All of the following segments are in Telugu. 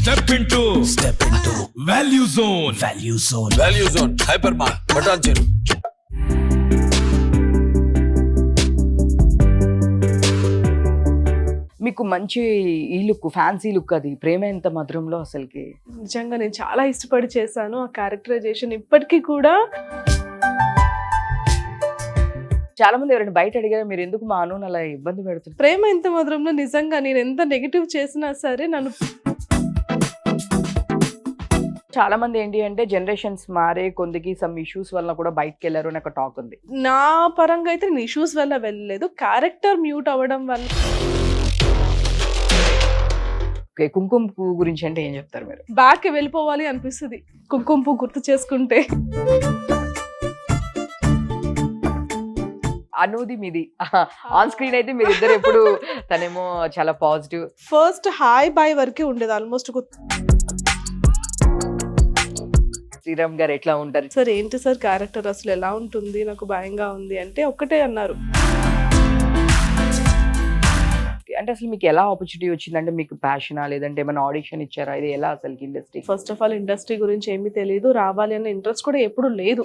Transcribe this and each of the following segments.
Step into Value Zone. Value Zone Hypermart Patancheru. మీకు మంచి ఈ లుక్, ఫ్యాన్సీ లుక్, అది ప్రేమ ఎంత మధురంలో అసలుకి నిజంగా నేను చాలా ఇష్టపడి చేశాను ఆ క్యారెక్టరైజేషన్. ఇప్పటికీ కూడా చాలా మంది ఎవరైనా బయట అడిగారా మీరు ఎందుకు మా అను అలా ఇబ్బంది పెడుతున్నారు? ప్రేమ ఎంత మధురంలో నిజంగా నేను ఎంత నెగిటివ్ చేసినా సరే నన్ను చాలా మంది ఏంటి అంటే జనరేషన్స్ మారే కొందికి సమ్ ఇష్యూస్ వల్ల కూడా బయటకు వెళ్ళారు అని ఒక టాక్ ఉంది. నా పరంగా అయితే నేను ఇష్యూస్ వల్ల వెళ్ళలేదు, క్యారెక్టర్ మ్యూట్ అవ్వడం వల్ల. ఓకే, కుంకుమ పువ్వు గురించి అంటే ఏం చెప్తారు మీరు? బ్యాక్ వెళ్ళిపోవాలి అనిపిస్తుంది కుంకుమ పువ్వు గుర్తు చేసుకుంటే. అనుది మీది ఆన్ స్క్రీన్ అయితే మీరు ఇద్దరు ఎప్పుడు తనేమో చాలా పాజిటివ్. ఫస్ట్ హాయ్ బాయ్ వరకే ఉండేది ఆల్మోస్ట్. శ్రీరామ్ గారు ఎట్లా ఉంటారు? సార్ ఏంటి సార్ క్యారెక్టర్ అసలు ఎలా ఉంటుంది, నాకు భయంగా ఉంది అంటే ఒక్కటే అన్నారు. అంటే అసలు మీకు ఎలా ఆపర్చునిటీ వచ్చిందంటే మీకు ప్యాషనా లేదంటే ఏమైనా ఆడిషన్ ఇచ్చారా? ఇది ఎలా అసలు industry? First of all industry గురించి ఏమీ తెలియదు, రావాలి అనే ఇంట్రెస్ట్ కూడా ఎప్పుడు లేదు.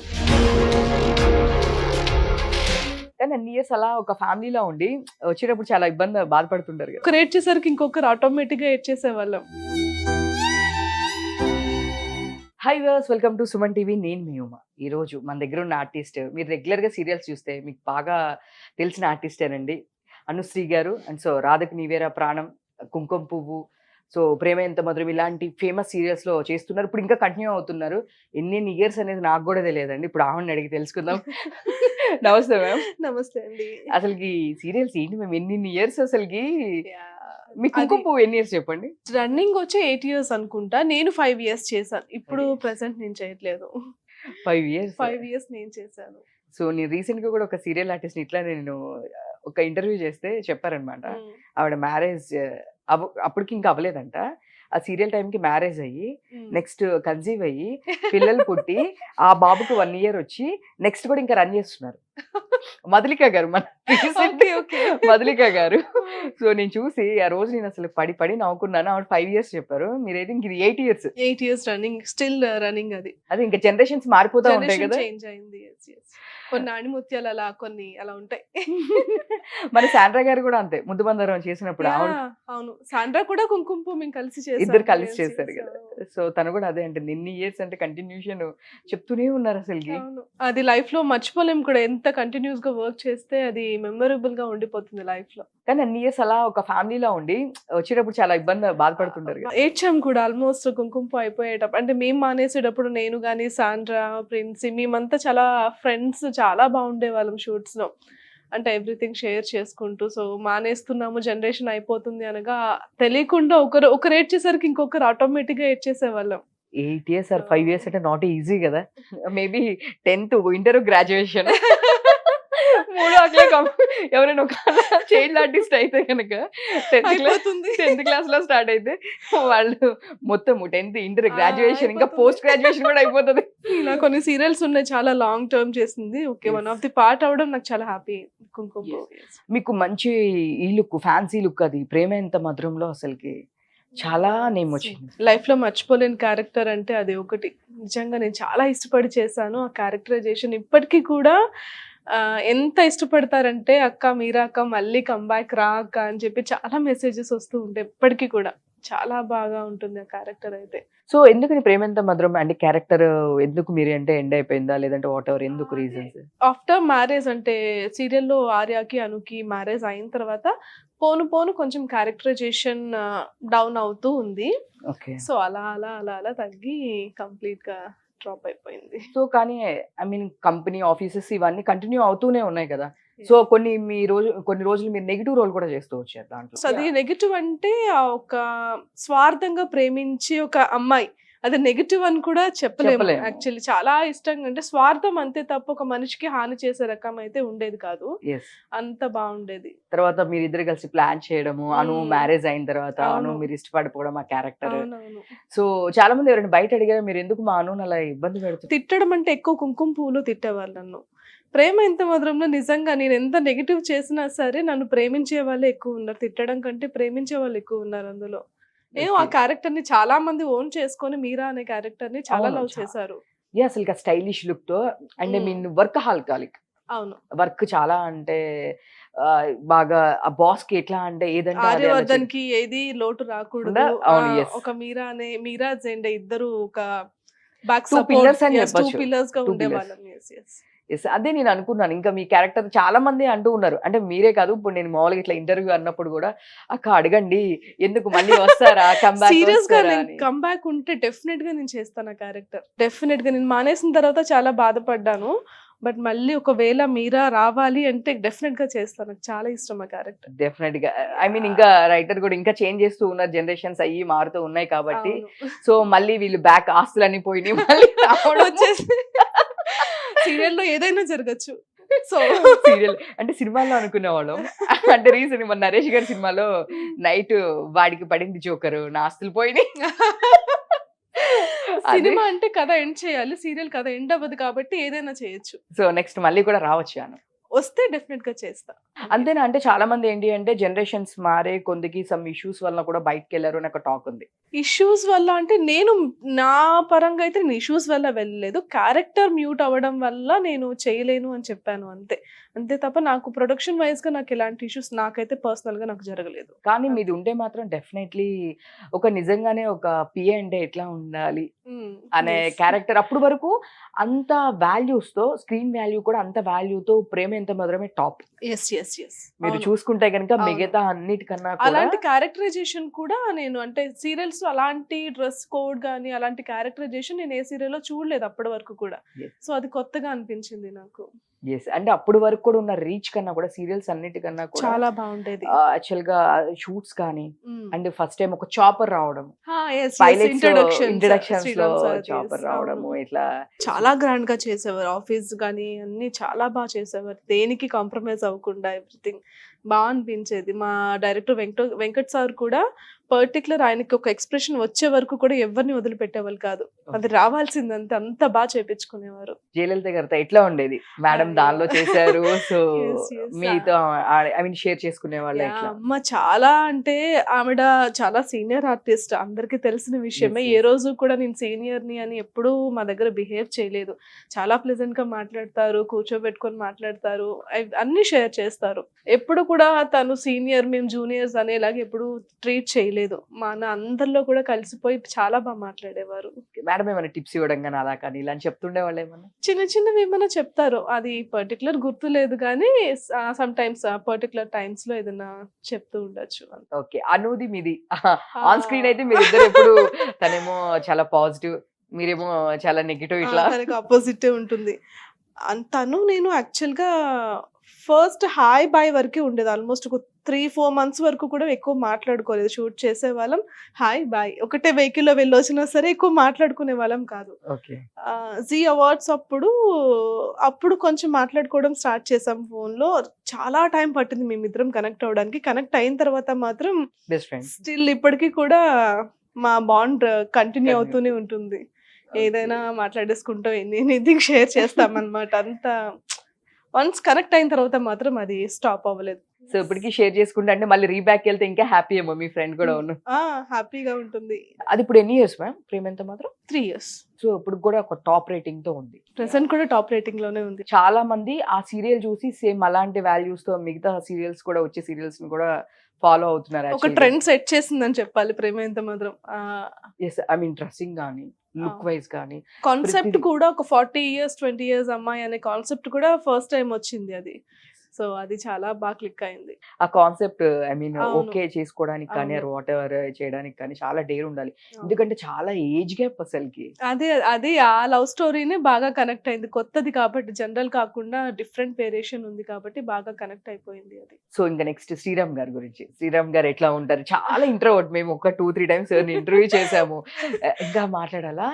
కానీ అన్ని ఇయర్స్ అలా ఒక ఫ్యామిలీలో ఉండి వచ్చేటప్పుడు చాలా ఇబ్బంది బాధపడుతుంటారు కదా. ఒకరు ఏడ్చేసరికి ఇంకొకరు ఆటోమేటిక్ గా ఏడ్చేసేవాళ్ళం. Hi viewers, welcome to Suman TV. నేను మీ ఉమా. ఈ రోజు మన దగ్గర ఉన్న ఆర్టిస్ట్, మీరు రెగ్యులర్ గా సీరియల్స్ చూస్తే మీకు బాగా తెలిసిన ఆర్టిస్టేనండి అనుశ్రీ గారు. అండ్ సో రాధకు నీవేరా ప్రాణం, కుంకుమ పువ్వు, సో ప్రేమ ఎంత మధురం, ఇలాంటి ఫేమస్ సీరియల్స్ లో చేస్తున్నారు. ఇప్పుడు ఇంకా కంటిన్యూ అవుతున్నారు. ఎన్ని ఇయర్స్ అనేది నాకు కూడా తెలియదండి. ఇప్పుడు ఆవిడని అడిగి తెలుసుకుందాం. నమస్తే మ్యామ్. నమస్తే అండి. అసలుకి సీరియల్స్ ఏంటి మేము ఎన్ని ఇయర్స్ అసలుకి? మీ కుంకుమ పువ్వు ఎన్ని ఇయర్స్ చెప్పండి? రన్నింగ్ వచ్చి 8 years అనుకుంటా, నేను 5 years చేశాను. ఇప్పుడు ప్రెసెంట్ నేను చేయట్లేదు. 5 years. 5 years నేను చేశాను. సో నేను రీసెంట్ గా కూడా ఒక సీరియల్ ఆర్టిస్ట్ ఇట్లా నేను ఒక ఇంటర్వ్యూ చేస్తే చెప్పారనమాట. ఆవిడ మ్యారేజ్ అప్పటికి ఇంకా అవ్వలేదంట. ఆ సీరియల్ టైంకి మ్యారేజ్ అయ్యి నెక్స్ట్ కన్సీవ్ అయ్యి పిల్లలు పుట్టి ఆ బాబుకి 1 year వచ్చి నెక్స్ట్ కూడా ఇంకా రన్ చేస్తున్నారు. మధులిక గారు, మన మధులిక గారు. సో నేను చూసి ఆ రోజు నేను అసలు పడి నవ్వుకున్నాను. ఆవిడ 5 years చెప్పారు, మీరైతే ఇంక ఇది 8 years. 8 years running, still running. అది ఇంకా జనరేషన్స్ మారిపోతా ఉంటాయి కదా. చేంజ్ అయింది. కొన్ని ఆణిముత్యాలు అలా కొన్ని అలా ఉంటాయి. మన శాండ్రా గారు కూడా అంతే, ముద్దు బంగారం చేసినప్పుడు అవును, సాండ్రా కూడా కుంకుమ పువ్వు మేము కలిసి చేసాం, ఇద్దరు కలిసి చేశారు కదా. సో తను కూడా అదే అంటే ఎన్ని ఇయర్స్ అంటే కంటిన్యూషన్ చెప్తూనే ఉన్నారు అసలుకి. అది లైఫ్ లో మర్చిపోలేం కూడా. ఎంత కంటిన్యూస్ గా వర్క్ చేస్తే అది మెమరబుల్ గా ఉండిపోతుంది లైఫ్ లో. కానీ అన్ని ఇయర్స్ అలా ఒక ఫ్యామిలీలో ఉండి వచ్చేటప్పుడు చాలా ఇబ్బంది బాధపడుతుంటారు కదా. ఏడ్చాం కూడా ఆల్మోస్ట్ కుంకుమ పువ్వు అయిపోయేటప్పుడు. అంటే మేము మానేసేటప్పుడు నేను కానీ సాండ్రా, ప్రిన్సీ, మేమంతా చాలా ఫ్రెండ్స్, చాలా బాగుండే వాళ్ళం షూట్స్ లో. అంటే ఎవ్రీథింగ్ షేర్ చేసుకుంటూ. సో మానేస్తున్నాము, జనరేషన్ అయిపోతుంది అనగా తెలియకుండా ఒకరు ఏడ్చేసరికి ఇంకొకరు ఆటోమేటిక్ గా ఏడ్చేసేవాళ్ళం. 8 years or 5 years అంటే నాట్ ఈజీ కదా. మేబీ 10th ఇంటర్ గ్రాడ్యుయేషన్ మూడో అట్లే ఎవరైనా ఒక చైల్డ్ ఆర్టిస్ట్ అయితే కనుక 10th క్లాస్ లో స్టార్ట్ అయితే వాళ్ళు మొత్తం 10th ఇంటర్ గ్రాడ్యుయేషన్ ఇంకా పోస్ట్ గ్రాడ్యుయేషన్ కూడా అయిపోతుంది. ఇలా కొన్ని సీరియల్స్ ఉన్నాయి చాలా లాంగ్ టర్మ్ చేసింది. Okay, one of the part అవడం నాకు చాలా హ్యాపీ. కుంకుమ మీకు మంచి ఈ లుక్, ఫ్యాన్సీ లుక్, అది ప్రేమ ఎంత మధురంలో అసలుకి చాలా నేమ్ వచ్చింది. లైఫ్ లో మర్చిపోలేని క్యారెక్టర్ అంటే అది ఒకటి. నిజంగా నేను చాలా ఇష్టపడి చేశాను ఆ క్యారెక్టరైజేషన్. ఇప్పటికీ కూడా ఎంత ఇష్టపడతారంటే అక్క మీరా అక్క మళ్ళీ కంబ్యాక్ రా అక్క అని చెప్పి చాలా మెసేజెస్ వస్తూ ఉంటాయి. ఇప్పటికీ కూడా చాలా బాగా ఉంటుంది ఆ క్యారెక్టర్ అయితే. సో ఎందుకు నీ ప్రేమ ఎంత మధురం అంటే క్యారెక్టర్ ఎందుకు మీరు అంటే ఎండ్ అయిపోయిందా లేదంటే వాట్ ఎవర్, ఎందుకు రీజన్స్? ఆఫ్టర్ మ్యారేజ్ అంటే సీరియల్లో ఆర్యాకి అనుకి మ్యారేజ్ అయిన తర్వాత పోను కొంచెం క్యారెక్టరైజేషన్ డౌన్ అవుతూ ఉంది. సో అలా తగ్గి కంప్లీట్ గా డ్రాప్ అయిపోయింది. సో కానీ ఐ మీన్ కంపెనీ ఆఫీసెస్ ఇవన్నీ కంటిన్యూ అవుతూనే ఉన్నాయి కదా. సో కొన్ని రోజులు మీరు నెగిటివ్ రోల్ కూడా చేస్తూ వచ్చారు దాంట్లో. సో అది నెగిటివ్ అంటే ఒక స్వార్థంగా ప్రేమించి ఒక అమ్మాయి, అది నెగిటివ్ అని కూడా చెప్పలేము. యాక్చువల్లీ చాలా ఇష్టంగా అంటే స్వార్థం అంతే తప్ప ఒక మనిషికి హాని చేసే రకం అయితే ఉండేది కాదు. అంత బాగుండేది. తర్వాత మీరిద్దరు కలిసి ప్లాన్ చేయడము, అను మ్యారేజ్ అయిన తర్వాత అను మీరు ఇష్టపడిపోవడం ఆ క్యారెక్టర్. సో చాలా మంది ఎవరైనా బయట అడిగారు మీరు ఎందుకు మా అను అలా ఇబ్బంది పెడుతుంది? తిట్టడం అంటే ఎక్కువ కుంకుమ పువ్వులు తిట్టేవాళ్ళు నన్ను. ప్రేమ ఎంత మధురంలో నిజంగా నేను ఎంత నెగిటివ్ చేసినా సరే నన్ను ప్రేమించే వాళ్ళే ఎక్కువ ఉన్నారు. తిట్టడం కంటే ప్రేమించే వాళ్ళు ఎక్కువ ఉన్నారు అందులో. నేను ఆ క్యారెక్టర్ ని చాలా మంది ఓన్ చేసుకొని మీరా అనే క్యారెక్టర్ ని చాలా అవును, లవ్ చేశారు. అసలు స్టైలిష్ లుక్ తో అండ్ ఐ మీన్ వర్క్ హాలిక్ అవును, వర్క్ చాలా అంటే బాగా ఆ బాస్ కి ఎట్లా అంటే ఏదంటే అదే అలా ఆర్యవర్ధన్ కి ఏది లోటు రాకూడదు. అవును, yes. ఒక మీరా అనే మీరా జెండే ఇద్దరు ఒక బ్యాక్ Two pillars అని టూ చెప్పొచ్చు. పిల్లర్స్ గా Two ఉండేవాళ్ళం. Yes, అదే నేను అనుకున్నాను. ఇంకా మీ క్యారెక్టర్ చాలా మంది అంటూ ఉన్నారు. అంటే మీరే కాదు, ఇప్పుడు నేను మామూలుగా ఇట్లా ఇంటర్వ్యూ అన్నప్పుడు కూడా అక్క అడగండి ఎందుకు మళ్ళీ వస్తారా సీరియస్ గా నేను అని. కంబ్యాక్ ఉంటే డెఫినెట్ గా నేను చేస్తాను ఆ క్యారెక్టర్. డెఫినెట్ గా నేను మానేసిన తర్వాత చాలా బాధపడ్డాను. బట్ మళ్ళీ ఒకవేళ మీరా రావాలి అంటే డెఫినెట్ గా చేస్తాను. నాకు చాలా ఇష్టం ఆ క్యారెక్టర్. డెఫినెట్ గా ఐ మీన్ ఇంకా రైటర్ కూడా ఇంకా చేంజ్ చేస్తూ ఉన్నారు, జనరేషన్స్ అయ్యి మారుతూ ఉన్నాయి కాబట్టి. సో మళ్ళీ వీళ్ళు బ్యాక్ ఆస్తులన్నీ పోయినాయి మళ్ళీ వచ్చేసి సీరియల్లో ఏదైనా జరగచ్చు. సో సీరియల్ అంటే సినిమాల్లో అనుకునే వాళ్ళం. అంటే రీజన్ మన నరేష్ గారి సినిమాలో నైట్ వాడికి పడింది జోకరు, నా ఆస్తులు పోయినాయి. సినిమా అంటే కథ ఎండ్ చేయాలి, సీరియల్ కథ ఎండ్ అవ్వదు కాబట్టి ఏదైనా చేయొచ్చు. సో నెక్స్ట్ మళ్ళీ కూడా రావచ్చు అను. వస్తే డెఫినెట్ గా చేస్తా. అంతేనా? అంటే చాలా మంది ఏంటి అంటే జనరేషన్స్ మారే కొందికి సమ్ ఇష్యూస్ వల్ల కూడా బయటకు వెళ్ళారు అని ఒక టాక్ ఉంది. ఇష్యూస్ వల్ల అంటే నేను నా పరంగా అయితే నేను ఇష్యూస్ వల్ల వెళ్ళలేదు. క్యారెక్టర్ మ్యూట్ అవ్వడం వల్ల నేను చేయలేను అని చెప్పాను అంతే. అంతే తప్ప నాకు ప్రొడక్షన్ వైజ్ గా నాకు ఎలాంటి ఇష్యూస్ నాకైతే పర్సనల్ గా నాకు జరగలేదు. కానీ మీది ఉంటే మాత్రం డెఫినెట్లీ ఒక నిజంగానే ఒక పిఏ అంటే ఎట్లా ఉండాలి అనే క్యారెక్టర్ అప్పుడు వరకు అంత వాల్యూస్ తో, స్క్రీన్ వాల్యూ కూడా అంత వాల్యూతో, ప్రేమ ఎంత మధురమే టాప్. మీరు చూసుకుంటే కనుక మిగతా అన్నిటికన్నా అలాంటి క్యారెక్టరైజేషన్ కూడా నేను అంటే సీరియల్స్ లో అలాంటి డ్రెస్ కోడ్ గానీ అలాంటి క్యారెక్టరైజేషన్ నేను ఏ సీరియల్ లో చూడలేదు అప్పటి వరకు కూడా. సో అది కొత్తగా అనిపించింది నాకు. అంటే అప్పుడు వరకు కూడా ఉన్న రీచ్ కన్నా కూడా సీరియల్స్ అన్నిటికన్నా కూడా చాలా బాగుండేది యాక్చువల్ గా షూట్స్ కానీ. అండ్ ఫస్ట్ టైం ఒక చాపర్ రావడం, ఇంట్రడక్షన్స్ లో చాపర్ రావడము, ఇట్లా చాలా గ్రాండ్ గా చేసేవారు. ఆఫీస్ గానీ అన్ని చాలా బాగా చేసేవారు, దేనికి కాంప్రమైజ్ అవ్వకుండా ఎవ్రీథింగ్ బాగా అనిపించేది. మా డైరెక్టర్ వెంకట్ సార్ కూడా పర్టికులర్ ఆయనకి ఒక ఎక్స్ప్రెషన్ వచ్చే వరకు కూడా ఎవరిని వదిలిపెట్టేవాళ్ళు కాదు, అది రావాల్సిందంతే, అంత బాగా చేపించుకునేవారు. జయలలిత గారితో ఎట్లా ఉండేది మేడం దానిలో చేశారు? సో మీతో ఐ మీన్ షేర్ చేసుకునే వాళ్ళు అమ్మ చాలా అంటే ఆవిడ చాలా సీనియర్ ఆర్టిస్ట్, అందరికి తెలిసిన విషయమే. ఏ రోజు కూడా నేను సీనియర్ ని అని ఎప్పుడూ మా దగ్గర బిహేవ్ చేయలేదు. చాలా ప్లెజెంట్ గా మాట్లాడతారు, కూర్చోబెట్టుకొని మాట్లాడతారు, అన్ని షేర్ చేస్తారు. ఎప్పుడు కూడా తను సీనియర్ మేము జూనియర్స్ అనేలాగా ఎప్పుడు ట్రీట్ చేయలేదు. మన అందరిలో కూడా కలిసిపోయి చాలా బాగా మాట్లాడేవారు. మేడం ఏమైనా టిప్స్ ఇవ్వడం కానీ అలా కానీ ఇలా చెప్తుండే వాళ్ళు ఏమన్నా చిన్న చిన్నవి ఏమైనా చెప్తారు, అది పర్టికులర్ గుర్తు లేదు కానీ సమ్ టైమ్స్ పర్టికులర్ టైమ్స్ లో ఏదైనా చెప్తూ ఉండొచ్చు. ఓకే, అనుది మీది ఆన్ స్క్రీన్ అయితే మీరు ఇద్దరు ఎప్పుడు తనేమో చాలా పాజిటివ్, మీరేమో చాలా నెగిటివ్, ఇట్లా ఆపోజిట్ ఉంటుంది. తను నేను యాక్చువల్ గా ఫస్ట్ హాయ్ బాయ్ వరకే ఉండేది. ఆల్మోస్ట్ ఒక 3-4 months వరకు కూడా ఎక్కువ మాట్లాడుకోలేదు. షూట్ చేసే వాళ్ళం, హాయ్ బాయ్, ఒకటే వెహికల్లో వెళ్ళొచ్చినా సరే ఎక్కువ మాట్లాడుకునే వాళ్ళం కాదు. జీ అవార్డ్స్ అప్పుడు కొంచెం మాట్లాడుకోవడం స్టార్ట్ చేసాం ఫోన్ లో. చాలా టైం పట్టింది మేమిద్దరం కనెక్ట్ అవ్వడానికి. కనెక్ట్ అయిన తర్వాత మాత్రం స్టిల్ ఇప్పటికీ కూడా మా బాండ్ కంటిన్యూ అవుతూనే ఉంటుంది. ఏదైనా మాట్లాడేసుకుంటాం, ఎనీథింగ్ షేర్ చేస్తాం అన్నమాట. అంతా వన్స్ కనెక్ట్ అయిన తర్వాత మాత్రం అది స్టాప్ అవ్వలేదు. సో ఇప్పటికి షేర్ చేసుకుంటే అంటే మళ్ళీ రీబ్యాక్ వెళ్తే ఇంకా హ్యాపీ ఏమో, మీ ఫ్రెండ్ కూడా హ్యాపీగా ఉంటుంది. అది ఇప్పుడు ఎన్ని ఇయర్స్ మ్యామ్ ప్రేమ ఎంత మాత్రం? 3 years. సో ఇప్పుడు కూడా ఒక టాప్ రేటింగ్ తో ఉంది, ప్రెసెంట్ కూడా టాప్ రేటింగ్ లోనే ఉంది. చాలా మంది ఆ సీరియల్ చూసి సేమ్ అలాంటి వాల్యూస్ తో మిగతా సీరియల్స్ కూడా వచ్చే సీరియల్స్ ని కూడా ఫాలో అవుతున్నారు. ఒక ట్రెండ్ సెట్ చేసిందని చెప్పాలి ప్రేమ ఎంత మాత్రం. ఐ మీన్ డ్రెస్సింగ్ కానీ, లుక్ వైజ్ కానీ, కాన్సెప్ట్ కూడా ఒక 40 years 20 years అమ్మాయి అనే కాన్సెప్ట్ కూడా ఫస్ట్ టైం వచ్చింది అది. సో అది చాలా బాగా క్లిక్ అయింది ఆ కాన్సెప్ట్. ఐ మీన్ ఓకే చేసుకోవడానికి కానీ వాట్ ఎవర్ చేయడానికి కానీ చాలా డేర్ ఉండాలి, ఎందుకంటే చాలా ఏజ్ గ్యాప్ అసలుకి. అది ఆ లవ్ స్టోరీనే బాగా కనెక్ట్ అయింది, కొత్తది కాబట్టి, జనరల్ కాకుండా డిఫరెంట్ వేరియేషన్ ఉంది కాబట్టి బాగా కనెక్ట్ అయిపోయింది అది. సో ఇంకా నెక్స్ట్ శ్రీరామ్ గారి గురించి. శ్రీరామ్ గారు ఎట్లా ఉంటారు? చాలా ఇంట్రోవర్ట్, మేము ఒక 2-3 times ఇంటర్వ్యూ చేసాము, ఇంకా మాట్లాడాలా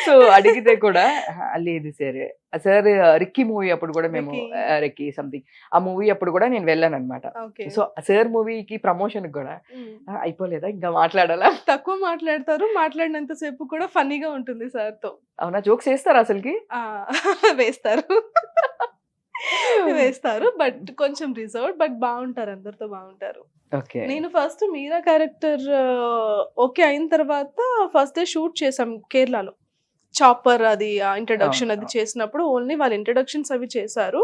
సో అడిగితే కూడా లేదు సార్ రిక్కీ మూవీ అప్పుడు కూడా మేము రిక్కీ సంథింగ్ ఆ మూవీ అప్పుడు కూడా నేను వెళ్ళాను అనమాట. సో సార్ మూవీకి ప్రమోషన్ కూడా అయిపోలేదా, ఇంకా మాట్లాడాలా? తక్కువ మాట్లాడతారు, మాట్లాడినంత సేపు కూడా ఫన్నీగా ఉంటుంది సార్ తో. అవునా? జోక్స్ వేస్తారు అసలుకి? వేస్తారు బట్ కొంచెం రిజర్వ్, బట్ బాగుంటారు, అందరితో బాగుంటారు. ఓకే. నేను ఫస్ట్ మీరా క్యారెక్టర్ ఓకే అయిన తర్వాత ఫస్ట్ డే షూట్ చేసాం కేరళలో. చాపర్ అది ఇంట్రడక్షన్ అది చేసినప్పుడు ఓన్లీ వాళ్ళ ఇంట్రడక్షన్స్ అవి చేశారు.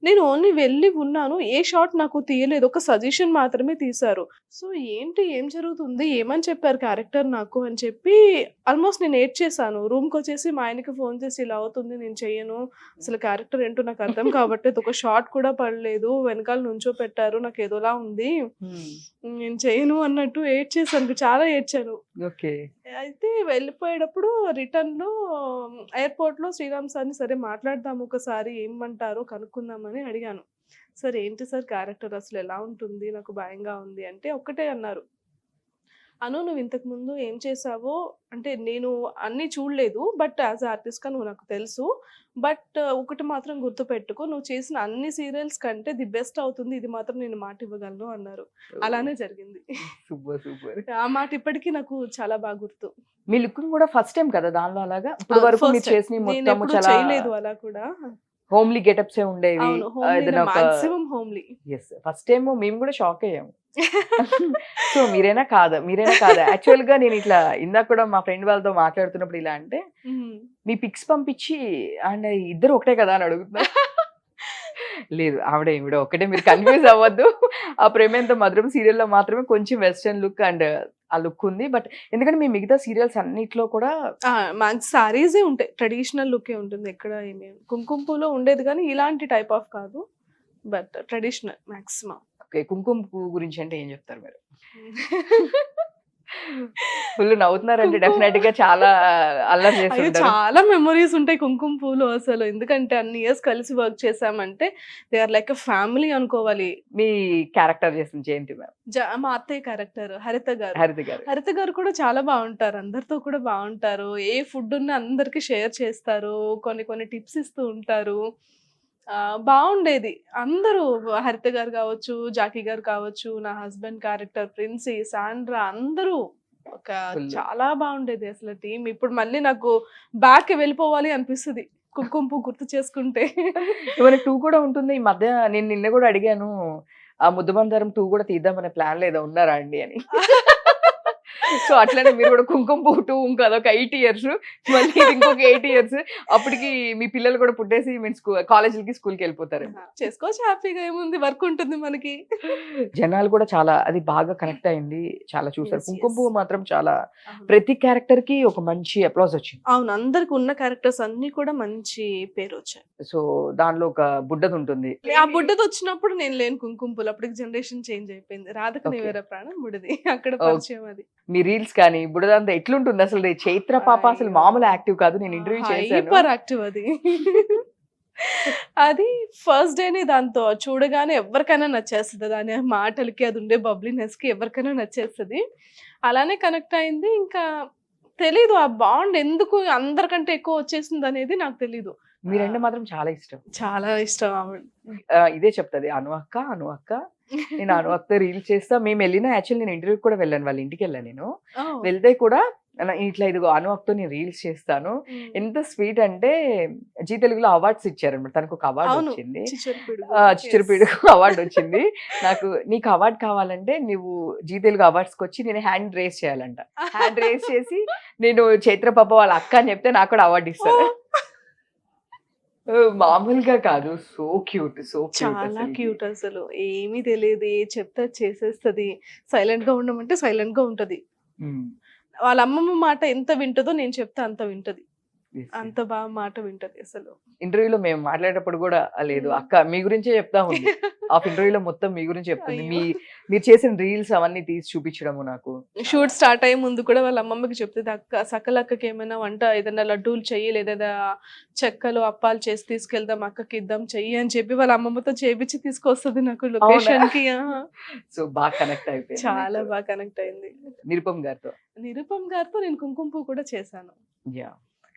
నేను ఓన్లీ వెళ్ళి ఉన్నాను. ఏ షాట్ నాకు తీయలేదు. ఒక సజెషన్ మాత్రమే తీశారు. సో ఏంటి ఏం జరుగుతుంది? ఏమని చెప్పారు క్యారెక్టర్ నాకు అని చెప్పి ఆల్మోస్ట్ నేను ఏడ్చేసాను. రూమ్‌కొచ్చేసి మా ఆయనకి ఫోన్ చేసి ఇలా అవుతుంది నేను చెయ్యను. అసలు క్యారెక్టర్ ఏంటో నాకు అర్థం కావట్లేదు. ఒక షాట్ కూడా పడలేదు. వెనకాల నుంచోపెట్టారు. నాకు ఏదోలా ఉంది. నేను చేయను అన్నట్టు ఏడ్చేసాను. చాలా ఏడ్చాను. ఓకే. అయితే వెళ్ళిపోయేటప్పుడు రిటర్న్‌లో ఎయిర్‌పోర్ట్‌లో శ్రీరామ్ సార్‌ని సరే మాట్లాడదాం ఒకసారి ఏమంటారో కనుక్కుందామని అడిగాను. సార్ ఏంటి సార్ క్యారెక్టర్ అసలు ఎలా ఉంటుంది? నాకు భయంగా ఉంది అంటే ఒక్కటే అన్నారు. అను నువ్వు ఇంతకుముందు ఏం చేసావో అంటే నేను అన్నీ చూడలేదు. బట్ యాస్ ఎ ఆర్టిస్ట్‌గా నువ్వు నాకు తెలుసు. బట్ ఒకటి మాత్రం గుర్తుపెట్టుకో నువ్వు చేసిన అన్ని సీరియల్స్ కంటే ది బెస్ట్ అవుతుంది. ఇది మాత్రం నేను మాట ఇవ్వగలను అన్నారు. అలానే జరిగింది. సూపర్. సూపర్. ఆ మాట ఇప్పటికి నాకు చాలా బాగా గుర్తు. మీ లుకింగ్ కూడా ఫస్ట్ టైం కదా దానిలో అలాగా? ఇప్పటి వరకు ఫస్ట్ మీరు టైం. చేసినవి మొత్తము నేనెప్పుడు చాలా చేయలేదు అలా కూడా. హోమ్లీ గెటప్సే ఉండేవి. అవును. హోమ్లీనే ఏదైనా ఒక maximum homely. Yes. First time మేము కూడా షాక్ అయ్యాము. సో మీరైనా కాదా? యాక్చువల్‌గా నేను ఇట్లా ఇందాక కూడా మా ఫ్రెండ్ వాళ్ళతో మాట్లాడుతున్నప్పుడు ఇలా అంటే, హ్మ్. మీ పిక్స్ పంపించి అండ్ ఇద్దరు ఒకటే కదా అని అడుగుతున్నారు. లేదు ఈవిడ ఒకటే మీరు కన్‌ఫ్యూజ్ అవ్వద్దు. ఆ 'ప్రేమేంత మధురం' సీరియల్‌లో మాత్రమే కొంచెం వెస్టర్న్ లుక్ అండ్ ఆ లుక్ ఉంది. బట్ ఎందుకంటే మీ మిగతా సీరియల్స్ అన్నిట్లో కూడా మాకు సారీసే ఉంటాయి. ట్రెడిషనల్ లుకే ఉంటుంది. ఎక్కడ ఏమి కుంకుమ పూలో ఉండేది కానీ ఇలాంటి టైప్ ఆఫ్ కాదు. But traditional maximum. ఓకే. కుంకుమ పువ్వు గురించి అంటే ఏం చెప్తారు మీరు? ఫుల్ నవ్వుతున్నారంటే కుంకుమ డెఫినెట్‌గా చాలా అల్లరి చేసి అయ్యో! ఉంటారు. చాలా మెమోరీస్ ఉంటాయి కుంకుమ పూలో అసలు. ఎందుకంటే అన్ని ఇయర్స్ కలిసి వర్క్ చేసామంటే they are like a family అనుకోవాలి. మీ క్యారెక్టర్ చేసిన జయంతి మ్యామ్. మా అత్తయ్య క్యారెక్టర్ హరిత గారు. హరిత గారు. హరిత గారు కూడా చాలా బావుంటారు. అందరితో కూడా బావుంటారు. ఏ ఫుడ్ ఉన్నా అందరికి షేర్ చేస్తారు. కొన్ని కొన్ని టిప్స్ ఇస్తూ ఉంటారు. బావుండేది. అందరూ హరిత గారు కావచ్చు, జాకీ గారు కావచ్చు, నా హస్బెండ్ క్యారెక్టర్ ప్రిన్సీ, సాండ్రా అందరూ ఒక ఫుల్. చాలా బావుండేది అసలు టీమ్. ఇప్పుడు మళ్ళీ నాకు బ్యాక్‌కి వెళ్ళిపోవాలి అనిపిస్తది. కుంకుమ పువ్వు గుర్తు చేసుకుంటే. ఏమైనా 2 కూడా ఉంటుంది. ఈ మధ్య నేను నిన్న కూడా అడిగాను. ఆ 'ముద్దమందారం 2' కూడా తీద్దామనే ప్లాన్‌లో ఏదో ఉన్నారా అండి అని. సో అట్లనే మీరు కూడా కుంకుమ పువ్వు 2 ఇంకా అదొక 8 ఇయర్స్. మళ్ళీ ఇది ఇంకొక 8 ఇయర్స్. అప్పటికి మీ పిల్లలు కూడా పుట్టేసి మీరు కాలేజీలకి, స్కూల్‌కి వెళ్ళిపోతారేమో. చేసుకోవచ్చు హ్యాపీగా ఏముంది వర్క్ ఉంటుంది మనకి. జనాలు కూడా చాలా అది బాగా కనెక్ట్ అయింది. చాలా చూసారు. యెస్. కుంకుమ యెస్. పువ్వు మాత్రం చాలా అవును. ప్రతి క్యారెక్టర్‌కి ఒక మంచి అప్లాజ్ వచ్చింది. అవును. అందరికి ఉన్న క్యారెక్టర్స్ అన్నీ కూడా మంచి పేరొచ్చాయి. సో దానిలో ఒక బుడ్డది ఉంటుంది. ఆ బుడ్డది వచ్చినప్పుడు నేను లేను కుంకుమ పూలు. అప్పటికి జనరేషన్ చేంజ్ అయిపోయింది. రాధకు ఓకే. నీవేరా ప్రాణం బుడిది. అక్కడ ఓకే. పరిచయం అది. మీ రీల్స్ కానీ బుడదంతా ఎట్లుంటుంది అసలు? చైత్ర పాప అసలు అయ్యో! మామూలు యాక్టివ్ కాదు. నేను ఇంటర్వ్యూ చేశాను. హైపర్ యాక్టివ్ అది. అది ఫస్ట్ డేనే దాంతో చూడగానే ఎవరికైనా నచ్చేస్తది. దాని మాటలకి అది ఉండే బబ్లీనెస్‌కి ఎవరికైనా నచ్చేస్తది. అలానే కనెక్ట్ అయింది. ఇంకా తెలీదు ఆ బాండ్ ఎందుకు అందరికంటే ఎక్కువ వచ్చేసిందనేది నాకు తెలీదు. మీరంటే మాత్రం చాలా ఇష్టం. చాలా ఇష్టం ఆవిడ. ఇదే చెప్తది అను అక్క నేను అను అక్కతో రీల్స్ చేస్తా. మేము వెళ్ళినా యాక్చువల్లీ నేను ఇంటర్వ్యూకి కూడా వెళ్ళాను. వాళ్ళ ఇంటికి వెళ్ళాను నేను. ఓహ్! వెళ్తే కూడా ఇట్లా ఇదిగో అను అక్కతో నేను రీల్స్ చేస్తాను. హ్మ్. ఎంత స్వీట్ అంటే జీ తెలుగులో అవార్డ్స్ ఇచ్చారన్నమాట. తనకు ఒక అవార్డు అవును. వచ్చింది. చిచ్చరపిడుగు. యెస్. చిచ్చరపీడుకు అవార్డు వచ్చింది. నీకు అవార్డు కావాలంటే నువ్వు జీ తెలుగు అవార్డ్స్‌కి వచ్చి నేను హ్యాండ్ రేస్ చేయాలంట. హ్యాండ్ రేస్ చేసి నేను చైత్ర పాప వాళ్ళ అక్క అని చెప్తే నాకు కూడా అవార్డు ఇస్తారు. మామూలుగా కాదు. So cute. చాలా అసలుకి. క్యూట్ అసలు. ఏమీ తెలియదు. ఏది చెప్తే అది చేసేస్తది. సైలెంట్‌గా ఉండమంటే సైలెంట్‌గా ఉంటది. హ్మ్. వాళ్ళ అమ్మమ్మ మాట ఎంత వింటదో నేను చెప్తే అంత వింటది. Yes, yes. అంత బాగా మాట వింటది అసలు. ఇంటర్వ్యూలో మేము మాట్లాడేటప్పుడు కూడా లేదు హ్మ్. అక్క మీ గురించే చెప్తా ఉంది. హాఫ్ ఇంటర్వ్యూలో మొత్తం మీ గురించి చెప్తుంది. అయ్యో! మీరు చేసిన రీల్స్ అవన్నీ తీసి చూపించడము నాకు. షూట్ స్టార్ట్ అయ్యే ముందు కూడా వాళ్ళ అమ్మమ్మకి చెప్తది. అక్క సకలక్కకి ఏమైనా వంట ఏదైనా లడ్డూలు చెయ్యి లేదా చెక్కలు, అప్పాలు చేసి తీసుకెళ్దాం అక్కకి ఇద్దాం చెయ్యి అని చెప్పి వాళ్ళ అమ్మమ్మతో చేపించి తీసుకొస్తది నాకు అవునా? లొకేషన్‌కి. సో బాగా కనెక్ట్ అయిపోయింది. చాలా మీకు. బాగా కనెక్ట్ అయింది. నిరుపమ్ గారితో. నిరుపమ్ గారితో నేను కుంకుమ పువ్వు కూడా చేశాను. యా.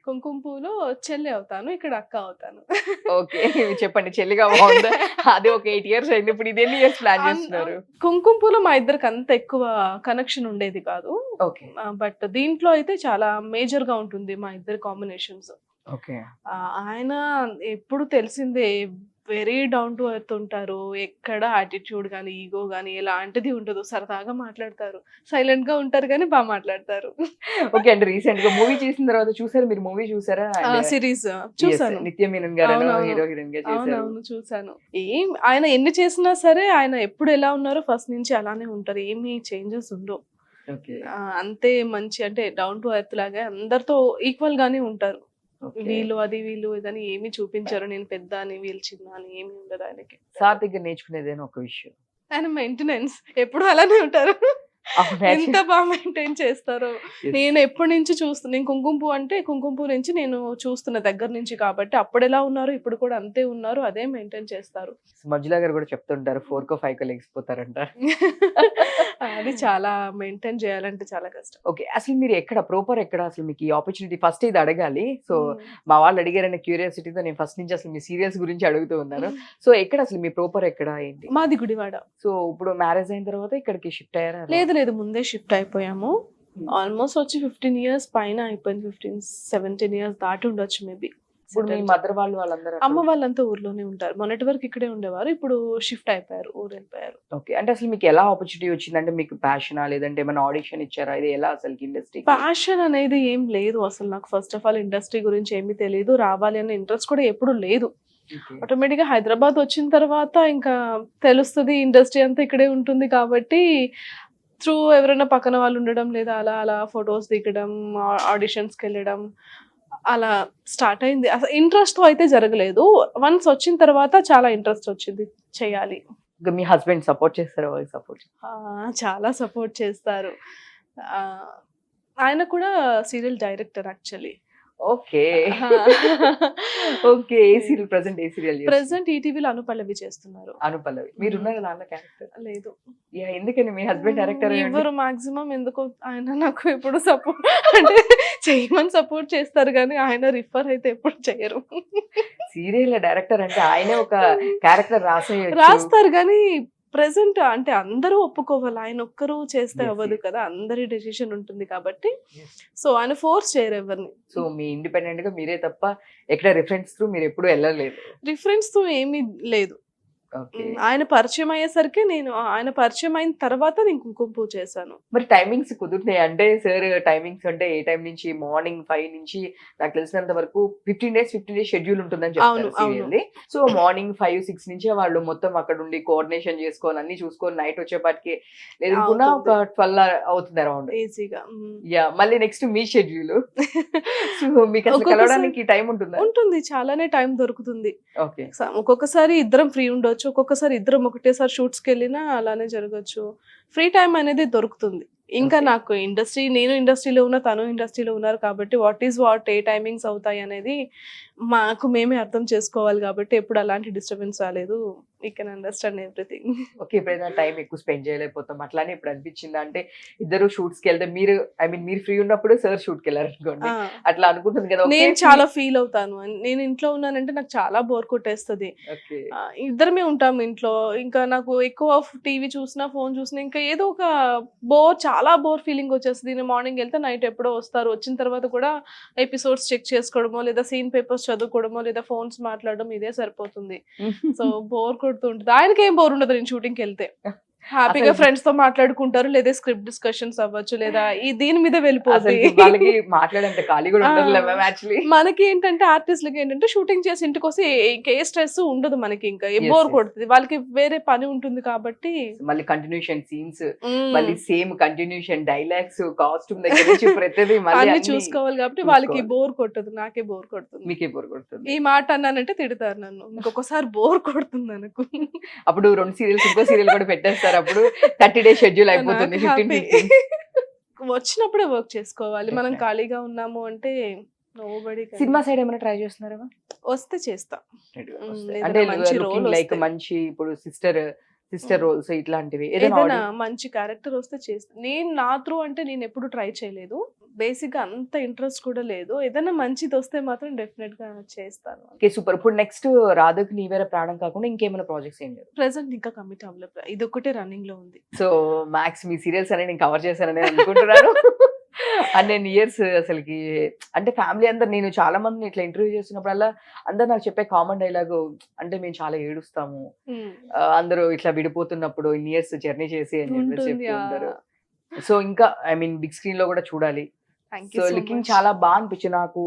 కుంకుమ పువ్వులో చెల్లి అవుతాను. ఇక్కడ అక్క అవుతాను. ఓకే. చెప్పండి చెల్లిగా బాగుందా? అది ఒక 8 ఇయర్స్ అయింది. ఇప్పుడు ఇది ఎన్ని ఇయర్స్ ప్లాన్ చేస్తున్నారు? కుంకుమ పూలో మా ఇద్దరికి అంత ఎక్కువ కనెక్షన్ ఉండేది కాదు. ఓకే. బట్ దీంట్లో అయితే చాలా మేజర్ గా ఉంటుంది మా ఇద్దరి కాంబినేషన్స్. ఓకే. ఆయన ఎప్పుడు తెలిసిందే వెరీ డౌన్ టు ఎర్త్ ఉంటారు. ఎక్కడ యాటిట్యూడ్ గానీ, ఈగో గానీ ఎలాంటిది ఉండదు. సరదాగా మాట్లాడతారు. సైలెంట్ గా ఉంటారు కానీ బాగా మాట్లాడతారు. ఓకే అండి. రీసెంట్ గా మూవీ చేసిన తర్వాత చూసారా, మీరు మూవీ చూసారా? సిరీస్ చూసాను. నిత్య మీనన్ గారు అవునవును. హీరో హీరోయిన్ గా చేశారు. అవునవును చూసాను. ఆయన ఎన్ని చేసినా సరే ఆయన ఎప్పుడు ఎలా ఉన్నారో ఫస్ట్ నుంచి అలానే ఉంటారు. ఏమీ చేంజెస్ ఉండవు. ఓకే. అంతే మంచి అంటే డౌన్ టు ఎర్త్ లాగా అందరితో ఈక్వల్ గానే ఉంటారు. ఓకే. వీళ్ళు అది వీళ్ళు ఇదని ఏమి చూపించారు. నేను పెద్ద అని వీళ్ళు చిన్న అని ఏమి ఉండదు ఆయనకి. సార్ దగ్గర నేర్చుకునేదేనా ఒక విషయం? ఆయన మెయింటెనెన్స్ ఎప్పుడు అలానే ఉంటారు. అవును, ఎంత బాగా మెయింటైన్ చేస్తారో. Yes. నేను ఎప్పటి నుంచి చూస్తున్నా, నేను కుంకుమ పువ్వు అంటే కుంకుమ పువ్వు నుంచి నేను చూస్తున్న దగ్గర నుంచి కాబట్టి అప్పుడు ఎలా ఉన్నారు ఇప్పుడు కూడా అంతే ఉన్నారు. అదే మెయింటైన్ చేస్తారు. మంజులా గారు కూడా చెప్తుంటారు 4కో 5కో లెగిసిపోతారంట. అది చాలా మెయింటైన్ చేయాలంటే చాలా కష్టం. ఓకే. అసలు మీరు ఎక్కడ ప్రాపర్ ఎక్కడ, అసలు మీకు ఈ ఆపర్చునిటీ ఫస్ట్ ఇది అడగాలి. సో మా వాళ్ళు అడిగారనే క్యూరియాసిటీతో నేను ఫస్ట్ నుంచి అసలు మీ సీరియల్స్ గురించి అడుగుతూ ఉన్నాను. సో ఎక్కడ అసలు మీ ప్రాపర్ ఎక్కడ ఏంటి? మాది గుడివాడ. సో ఇప్పుడు మ్యారేజ్ అయిన తర్వాత ఇక్కడికి షిఫ్ట్ అయ్యారా? లేదు లేదు ముందే షిఫ్ట్ అయిపోయాము. ఆల్మోస్ట్ వచ్చి 15 years పైన అయిపోయింది. 15-17 years దాటి ఉండొచ్చు మేబీ. ఇప్పుడు మీ మదర్ వాళ్ళు వాళ్ళందరూ అమ్మ వాళ్ళంతా ఊర్లోనే ఉంటారు. మొన్నటి వరకు ఇక్కడే ఉండేవారు. ఇప్పుడు షిఫ్ట్ అయిపోయారు, ఊరు వెళ్ళిపోయారు. ఓకే. అంటే అసలు మీకు ఎలా ఆపర్చునిటీ వచ్చింది? అంటే మీకు ప్యాషనా లేదంటే ఏమైనా ఆడిషన్ ఇచ్చారా? ఇది ఎలా అసలు ఇండస్ట్రీ? ప్యాషన్ అనేది ఏం లేదు అసలు నాకు. ఫస్ట్ ఆఫ్ ఆల్ ఇండస్ట్రీ గురించి ఏమీ తెలియదు. రావాలి అనే ఇంట్రెస్ట్ కూడా ఎప్పుడు లేదు. ఆటోమేటిక్గా హైదరాబాద్ వచ్చిన తర్వాత ఇంకా తెలుస్తుంది ఇండస్ట్రీ అంతా ఇక్కడే ఉంటుంది కాబట్టి త్రూ ఎవరైనా పక్కన వాళ్ళు ఉండడం లేదా అలా అలా ఫొటోస్ దిగడం, ఆడిషన్స్కి వెళ్ళడం అలా స్టార్ట్ అయింది. అసలు ఇంట్రెస్ట్ తో అయితే జరగలేదు. వన్స్ వచ్చిన తర్వాత చాలా ఇంట్రెస్ట్ వచ్చింది చేయాలి. ఇంకా మీ హస్బెండ్ సపోర్ట్ చేస్తారా? సపోర్ట్ చాలా సపోర్ట్ చేస్తారు. ఆయన కూడా serial director actually. Okay. Okay. ఏ సీరియల్ ప్రెసెంట్ ఏ సీరియల్? ప్రెసెంట్ ఈటీవీలో అనుపల్లవి చేస్తున్నారు. అనుపల్లవి. మీరు ఉన్నారా దాంట్లో క్యారెక్టర్? లేదు. ఎందుకని మీ హస్బెండ్ డైరెక్టర్? ఎవరు మాక్సిమం ఎందుకో ఆయన నాకు ఎప్పుడు సపోర్ట్ అంటే చేయమని సపోర్ట్ చేస్తారు కానీ ఆయన రిఫర్ అయితే ఎప్పుడు చేయరు. సీరియల్ డైరెక్టర్ అంటే ఆయనే ఒక క్యారెక్టర్ రాస్తారు కానీ ప్రెసెంట్ అంటే అందరూ ఒప్పుకోవాలి. ఆయన ఒక్కరు చేస్తే అవ్వదు కదా, అందరి డెసిషన్ ఉంటుంది కాబట్టి. సో ఆయన ఫోర్స్ చేయరు ఎవరిని. సో మీ ఇండిపెండెంట్ గా మీరే తప్ప ఎక్కడ రిఫరెన్స్ త్రూ మీరు ఎప్పుడు వెళ్ళలేదు? రిఫరెన్స్ తో ఏమీ లేదు. ఆయన పరిచయం అయ్యేసరికి ఆయన పరిచయం అయిన తర్వాత నేను కుంకుమ పువ్వు చేశాను. మరి టైమింగ్స్ కుదురుతున్నాయి అంటే సార్? టైమింగ్స్ అంటే ఏ టైం నుంచి? మార్నింగ్ 5 నుంచి నాకు తెలిసినంత వరకు 15 days షెడ్యూల్ ఉంటుందని చెప్తారు సీరియల్. సో మార్నింగ్ 5-6 నుంచి వాళ్ళు మొత్తం అక్కడ ఉండి కోఆర్డినేషన్ చేసుకొని అన్ని చూసుకొని నైట్ వచ్చేపాటికి లేదనుకున్నా ఒక 12 అవుతుంది అరౌండ్ ఈజీగా. యా, మళ్ళీ నెక్స్ట్ మీ షెడ్యూల్. సో మీకు అసలు కలవడానికి టైం ఉంటుందా? ఉంటుంది, చాలానే టైం దొరుకుతుంది. ఓకే. ఒక్కొక్కసారి ఇద్దరం ఫ్రీ ఉండొచ్చు, ఒక్కొక్కసారి ఇద్దరం ఒకటేసారి షూట్స్కి వెళ్ళినా అలానే జరగచ్చు. ఫ్రీ టైం అనేది దొరుకుతుంది. ఇంకా నాకు నేను ఇండస్ట్రీలో ఉన్నా, తను ఇండస్ట్రీలో ఉన్నారు కాబట్టి what is what, A timings అవుతాయి అనేది మాకు మేమే అర్థం చేసుకోవాలి కాబట్టి ఎప్పుడు అలాంటి డిస్టర్బెన్స్ రాలేదు. You can understand everything. Okay. ఎప్పుడైనా టైం ఎక్కువ స్పెండ్ చేయలేకపోతాం అట్లానే ఇప్పుడు అనిపించిందా? అంటే ఇద్దరు షూట్స్కి వెళ్తే మీరు మీరు ఫ్రీ ఉన్నప్పుడు సార్ షూట్కి వెళ్ళారు అనుకోండి, అట్లా అనుకుంటుంది కదా. నేను చాలా ఫీల్ అవుతాను. నేను ఇంట్లో ఉన్నానంటే నాకు చాలా బోర్ కొట్టేస్తుంది. ఇద్దరమే ఉంటాము ఇంట్లో. ఇంకా నాకు ఎక్కువ టీవీ చూసినా ఫోన్ చూసినా ఇంకా ఏదో ఒక చాలా బోర్ ఫీలింగ్ వచ్చేస్తుంది. నేను మార్నింగ్ వెళ్తే నైట్ ఎప్పుడో వస్తారు. వచ్చిన తర్వాత కూడా ఎపిసోడ్స్ చెక్ చేసుకోవడమో లేదా సీన్ పేపర్స్ చదువుకోవడమో లేదా ఫోన్స్ మాట్లాడడం ఇదే సరిపోతుంది. సో బోర్ కొడుతుంటుంది. ఆయనకి ఏం బోర్ ఉండదు. నేను షూటింగ్కి వెళ్తే హ్యాపీగా ఫ్రెండ్స్ తో మాట్లాడుకుంటారు, లేదా స్క్రిప్ట్ డిస్కషన్స్ అవ్వచ్చు, లేదా దీని మీద వెళ్ళిపోతుంది. మనకి ఏంటంటే ఆర్టిస్ట్లకి ఏంటంటే షూటింగ్ చేసి ఇంటికి వస్తే ఏ స్ట్రెస్ ఉండదు మనకి, ఇంకా ఏ బోర్ కొడుతుంది. వాళ్ళకి వేరే పని ఉంటుంది కాబట్టి మళ్ళీ కంటిన్యూషన్ సీన్స్, మళ్ళీ సేమ్ కంటిన్యూషన్ డైలాగ్స్, కాస్ట్యూమ్ దగ్గర నుంచి ప్రతిదీ అన్ని చూసుకోవాలి కాబట్టి వాళ్ళకి బోర్ కొట్టదు. నాకే బోర్ కొడుతుంది. మీకే బోర్ కొడుతుంది. ఈ మాట అన్నానంటే తిడతారు నన్ను. ఇంకొకసారి బోర్ కొడుతుంది నాకు. అప్పుడు 2 సీరియల్స్ ఇంకో సీరియల్ కూడా పెట్టేస్తారు. అప్పుడు 30 days షెడ్యూల్ అయిపోతుంది. వచ్చినప్పుడే వర్క్ చేసుకోవాలి. మనం ఖాళీగా ఉన్నాము అంటే సినిమా సైడ్ ఏమైనా ట్రై చేస్తున్నారా? వస్తే చేస్తా. అంటే లైక్ మంచి ఇప్పుడు సిస్టర్ రోల్స్ ఇట్లాంటివి ఏదైనా మంచి క్యారెక్టర్ వస్తే చేస్తా. నేను నా త్రూ అంటే నేను ఎప్పుడు ట్రై చేయలేదు. బేసిక్ గా అంత ఇంట్రెస్ట్ కూడా లేదు. ఏదైనా మంచిది వస్తే మాత్రం డెఫినెట్ గా చేస్తాను. Okay, super. ఇప్పుడు నెక్స్ట్ రాధకు నీవేరే ప్రాణం కాకుండా ఇంకేమైనా ప్రాజెక్ట్స్ ఏం లేదు? ప్రెసెంట్ ఇంకా కమిట్ అవ్వలేదు. ఇది ఒకటే రన్నింగ్ లో ఉంది. సో మ్యాక్స్ మీ సీరియల్స్ అనేది నేను కవర్ చేశానని అనుకుంటున్నాను. అన్నెన్ని ఇయర్స్ అసలుకి అంటే ఫ్యామిలీ అందరు నేను చాలా మందిని ఇట్లా ఇంటర్వ్యూ చేస్తున్నప్పుడల్లా అందరు నాకు చెప్పే కామన్ డైలాగ్ అంటే మేము చాలా ఏడుస్తాము అందరూ ఇట్లా విడిపోతున్నప్పుడు ఇన్ని ఇయర్స్ జర్నీ చేసి అని చెప్పేసి ఉంటుంది, చెప్తూ ఉంటారు. సో ఇంకా ఐ మీన్ బిగ్ స్క్రీన్ లో కూడా చూడాలి. థ్యాంక్ సో యూ లుకింగ్ చాలా బాగా అనిపించింది నాకు.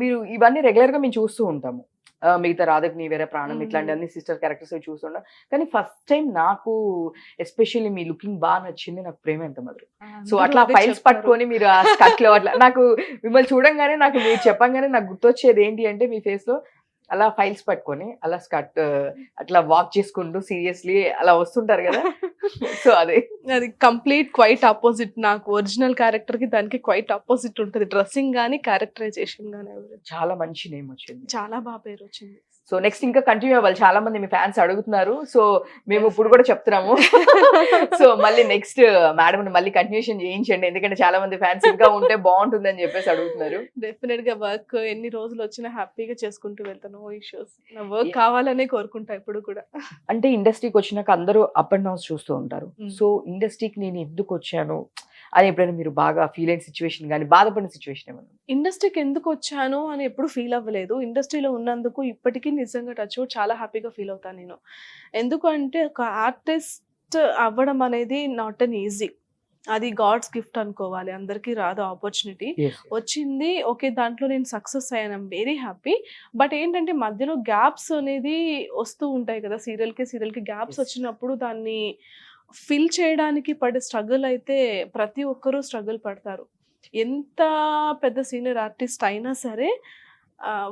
మీరు ఇవన్నీ రెగ్యులర్ గా మేము చూస్తూ ఉంటాము, మిగతా రాధక్ నీ వేరే ప్రాణం ఇట్లాంటి అన్ని సిస్టర్ క్యారెక్టర్స్ చూస్తుంటాం. కానీ ఫస్ట్ టైం నాకు ఎస్పెషల్లీ మీ లుకింగ్ బాగా నచ్చింది, నాకు ప్రేమ ఎంత మధురం. సో అట్లా ఫైల్స్ పట్టుకొని మీరు ఆ స్కట్ లో అట్లా నాకు మిమ్మల్ని చూడంగానే నాకు మీరు చెప్పంగానే నాకు గుర్తొచ్చేది ఏంటి అంటే మీ ఫేస్ లో అలా ఫైల్స్ పట్టుకొని అలా స్కట్ అట్లా వాక్ చేసుకుంటూ సీరియస్లీ అలా వస్తుంటారు కదా. సో అదే అది కంప్లీట్ క్వైట్ ఆపోజిట్. నాకు ఒరిజినల్ క్యారెక్టర్ కి దానికి క్వైట్ ఆపోజిట్ ఉంటుంది, డ్రెస్సింగ్ గానీ క్యారెక్టరైజేషన్ గానీ. చాలా మంచి నేమ్ వచ్చింది, చాలా బాగా పేరు వచ్చింది. సో నెక్స్ట్ ఇంకా కంటిన్యూ అవ్వాలి, చాలా మంది మీ ఫ్యాన్స్ అడుగుతున్నారు. సో మేము ఇప్పుడు కూడా చెప్తున్నాము. సో మళ్ళీ నెక్స్ట్ మేడం మళ్ళీ కంటిన్యూషన్ చేయించండి, ఎందుకంటే చాలా మంది ఫ్యాన్స్ ఇంకా ఉంటే బాగుంటుంది అని చెప్పేసి అడుగుతున్నారు. డెఫినెట్ గా వర్క్ ఎన్ని రోజులు వచ్చినా హ్యాపీగా చేసుకుంటూ వెళ్తాను, నో ఇష్యూస్. నా వర్క్ కావాలనే కోరుకుంటా ఇప్పుడు కూడా. అంటే ఇండస్ట్రీకి వచ్చినాక అందరూ అప్ అండ్ డౌన్స్ చూస్తూ ఉంటారు. సో ఇండస్ట్రీకి నేను ఎందుకు వచ్చాను అని ఎప్పుడైనా మీరు బాగా ఫీల్ అయిన సిచ్యువేషన్ కానీ బాధపడిన సిచ్యువేషన్ ఏమన్నా? ఇండస్ట్రీకి ఎందుకు వచ్చాను అని ఎప్పుడు ఫీల్ అవ్వలేదు. ఇండస్ట్రీలో ఉన్నందుకు ఇప్పటికీ నిజంగా టచ్ చాలా హ్యాపీగా ఫీల్ అవుతాను నేను. ఎందుకు అంటే ఒక ఆర్టిస్ట్ అవ్వడం అనేది నాట్ అన్ ఈజీ, అది గాడ్స్ గిఫ్ట్ అనుకోవాలి. అందరికీ రాదు ఆపర్చునిటీ, వచ్చింది ఓకే, దాంట్లో నేను సక్సెస్ అయ్యాను, ఐమ్ వెరీ హ్యాపీ. బట్ ఏంటంటే మధ్యలో గ్యాప్స్ అనేది వస్తూ ఉంటాయి కదా, సీరియల్కి గ్యాప్స్ వచ్చినప్పుడు దాన్ని ఫిల్ చేయడానికి పడే స్ట్రగుల్ అయితే ప్రతి ఒక్కరూ స్ట్రగుల్ పడతారు. ఎంత పెద్ద సీనియర్ ఆర్టిస్ట్ అయినా సరే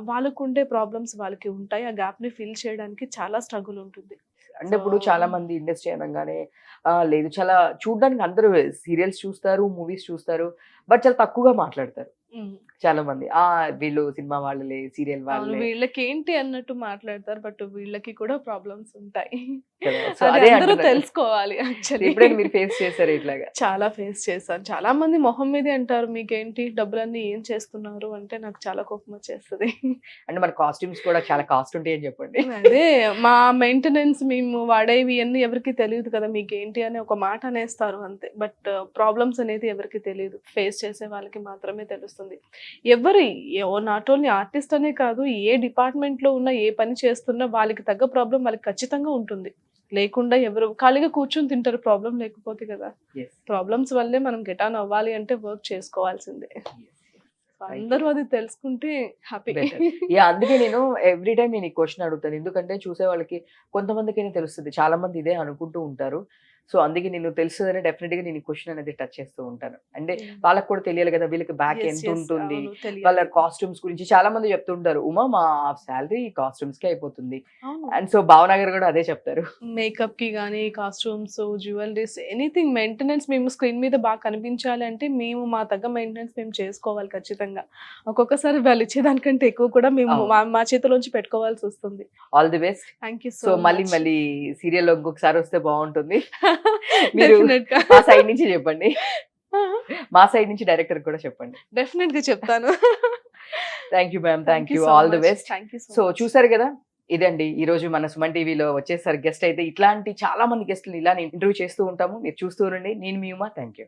వాళ్ళకు ఉండే ప్రాబ్లమ్స్ వాళ్ళకి ఉంటాయి. ఆ గ్యాప్ని ఫిల్ చేయడానికి చాలా స్ట్రగుల్ ఉంటుంది. అంటే ఇప్పుడు చాలా మంది ఇండస్ట్రీ అనగానే లేదు, చాలా చూడడానికి అందరూ సీరియల్స్ చూస్తారు, మూవీస్ చూస్తారు, బట్ చాలా తక్కువగా మాట్లాడతారు చాలా మంది. వీళ్ళు సినిమా వాళ్ళే, సీరియల్ వాళ్ళే, వీళ్ళకి ఏంటి అన్నట్టు మాట్లాడతారు, బట్ వీళ్ళకి కూడా ప్రాబ్లమ్స్ ఉంటాయి. సో అదే అందరూ తెలుసుకోవాలి. ఎప్పుడైనా మీరు ఫేస్ చేశారు ఇట్లాగా? చాలా ఫేస్ చేశాను. చాలా మంది మొహం మీదే అంటారు, మీకేంటి డబ్బులన్నీ ఏం చేస్తున్నారు అంటే నాకు చాలా కోపం వచ్చేస్తుంది. అంటే మన కాస్ట్యూమ్స్ కూడా చాలా కాస్ట్ ఉంటాయి అని చెప్పండి. అదే మా మెయింటెనెన్స్ మేము వాడేవి అన్ని ఎవరికి తెలియదు కదా, మీకేంటి అని ఒక మాట అనేస్తారు అంతే. బట్ ప్రాబ్లమ్స్ అనేది ఎవరికి తెలియదు, ఫేస్ చేసే వాళ్ళకి మాత్రమే తెలుస్తుంది. ఎవరు నాట్ ఓన్లీ ఆర్టిస్ట్ అనే కాదు, ఏ డిపార్ట్మెంట్ లో ఉన్నా, ఏ పని చేస్తున్నా వాళ్ళకి తగ్గ ప్రాబ్లం వాళ్ళకి ఖచ్చితంగా ఉంటుంది. లేకుండా ఎవరు ఖాళీగా కూర్చొని తింటారు ప్రాబ్లం లేకపోతే కదా. ప్రాబ్లమ్స్ వల్లే మనం గెట్ ఆన్ అవ్వాలి అంటే వర్క్ చేసుకోవాల్సిందే. అందరూ అది తెలుసుకుంటే హ్యాపీ. అందుకే నేను ఎవ్రీ టైం నేను ఈ క్వశ్చన్ అడుగుతాను, ఎందుకంటే చూసే వాళ్ళకి కొంతమందికైనా తెలుస్తుంది, చాలా మంది ఇదే అనుకుంటూ ఉంటారు. సో అందుకే నేను తెలుస్తుందని డెఫినెట్ గా నేను క్వశ్చన్ అనేది టచ్ చేస్తూ ఉంటాను. అంటే వాళ్ళకి కూడా తెలియాలి కదా, వీళ్ళకి బ్యాక్ ఎంత ఉంటుంది, వాళ్ళ కాస్ట్యూమ్స్ గురించి చాలా మంది చెప్తుంటారు, ఉమా మా శాలరీ కాస్ట్యూమ్స్ కి అయిపోతుంది. అండ్ సో భావనగర్ కూడా అదే చెప్తారు, మేకప్ కి కానీ కాస్ట్యూమ్స్, జ్యువెలరీస్, ఎనీథింగ్ మెయింటెనెన్స్ మేము స్క్రీన్ మీద బాగా కనిపించాలి అంటే మేము మా తగ్గ మెయింటెనెన్స్ మేము చేసుకోవాలి ఖచ్చితంగా. ఒక్కొక్కసారి వాళ్ళు ఇచ్చేదానికంటే ఎక్కువ కూడా మేము మా చేతిలోంచి పెట్టుకోవాల్సి వస్తుంది. All the best. Thank you. So మళ్ళీ సీరియల్ లో ఇంకొకసారి వస్తే బాగుంటుంది. మీరు మా సైడ్ నుంచి చెప్పండి, మా సైడ్ నుంచి డైరెక్టర్ కూడా చెప్పండి. డెఫినెట్ గా చెప్తాను. Thank you ma'am, thank you, all the best. So చూసారు కదా, ఇదండి ఈ రోజు మన సుమన్ టీవీలో వచ్చేసారు గెస్ట్. అయితే ఇట్లాంటి చాలా మంది గెస్ట్లు ఇలా ఇంటర్వ్యూ చేస్తూ ఉంటాము, మీరు చూస్తూ ఉండండి. నేను మీ ఉమా, థ్యాంక్ యూ.